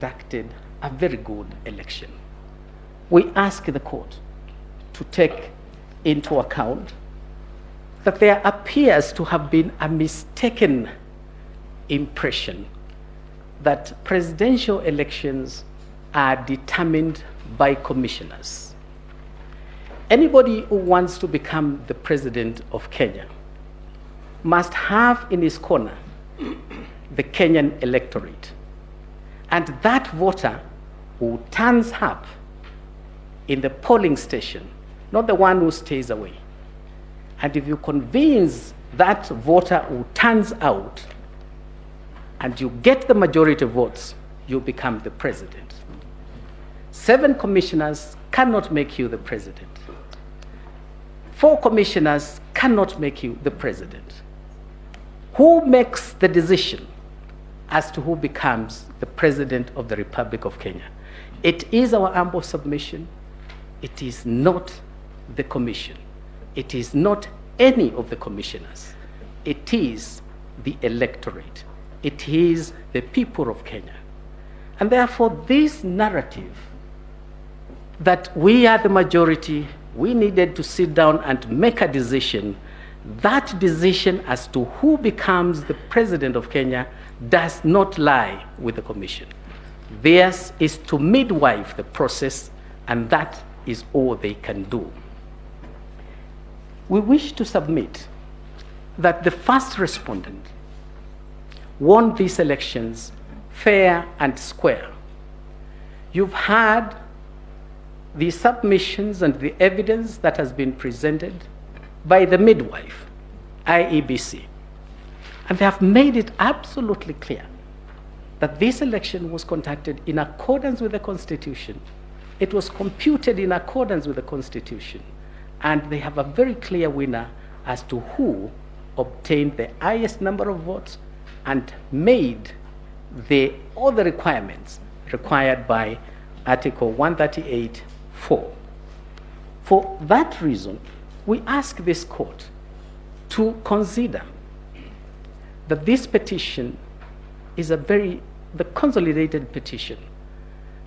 conducted a very good election. We ask the court to take into account that there appears to have been a mistaken impression that presidential elections are determined by commissioners. Anybody who wants to become the president of Kenya must have in his corner the Kenyan electorate. And that voter who turns up in the polling station, not the one who stays away. And if you convince that voter who turns out and you get the majority of votes, you become the president. 7 commissioners cannot make you the president. 4 commissioners cannot make you the president. Who makes the decision as to who becomes the president of the Republic of Kenya? It is our humble submission. It is not the commission. It is not any of the commissioners. It is the electorate. It is the people of Kenya. And therefore, this narrative that we are the majority, we needed to sit down and make a decision, that decision as to who becomes the president of Kenya does not lie with the commission. Theirs is to midwife the process, and that is all they can do. We wish to submit that the first respondent won these elections fair and square. You've had the submissions and the evidence that has been presented by the midwife, IEBC. And they have made it absolutely clear that this election was conducted in accordance with the Constitution. It was computed in accordance with the Constitution. And they have a very clear winner as to who obtained the highest number of votes and made all the requirements required by Article 138(4). For that reason, we ask this court to consider that this petition is the consolidated petition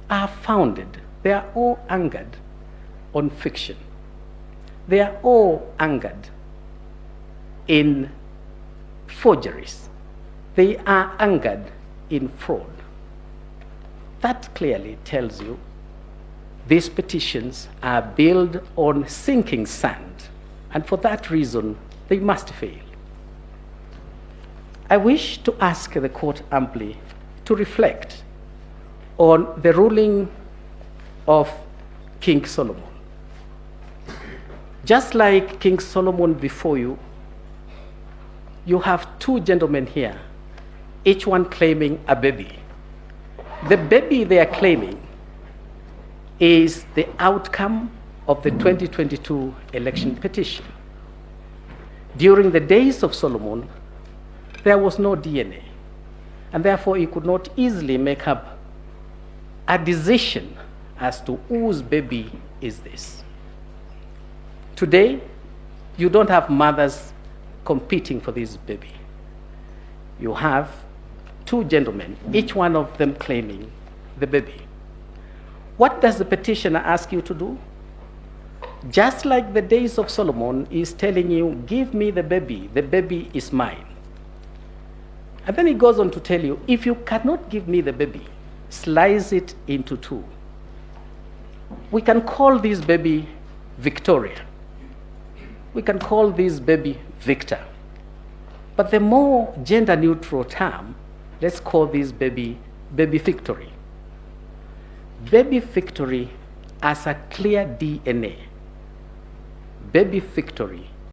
are founded, they are all anchored on fiction. They are all anchored in forgeries. They are anchored in fraud. That clearly tells you these petitions are built on sinking sand, and for that reason, they must fail. I wish to ask the court amply to reflect on the ruling of King Solomon. Just like King Solomon before you, you have 2 gentlemen here, each one claiming a baby. The baby they are claiming is the outcome of the 2022 election petition. During the days of Solomon, there was no DNA, and therefore he could not easily make up a decision as to whose baby is this. Today, you don't have mothers competing for this baby. You have 2 gentlemen, each one of them claiming the baby. What does the petitioner ask you to do? Just like the days of Solomon, he is telling you, give me the baby is mine. And then he goes on to tell you, if you cannot give me the baby, slice it into 2. We can call this baby Victoria. We can call this baby Victor. But the more gender-neutral term, let's call this baby Victory. Baby Victory has a clear DNA. Baby Victory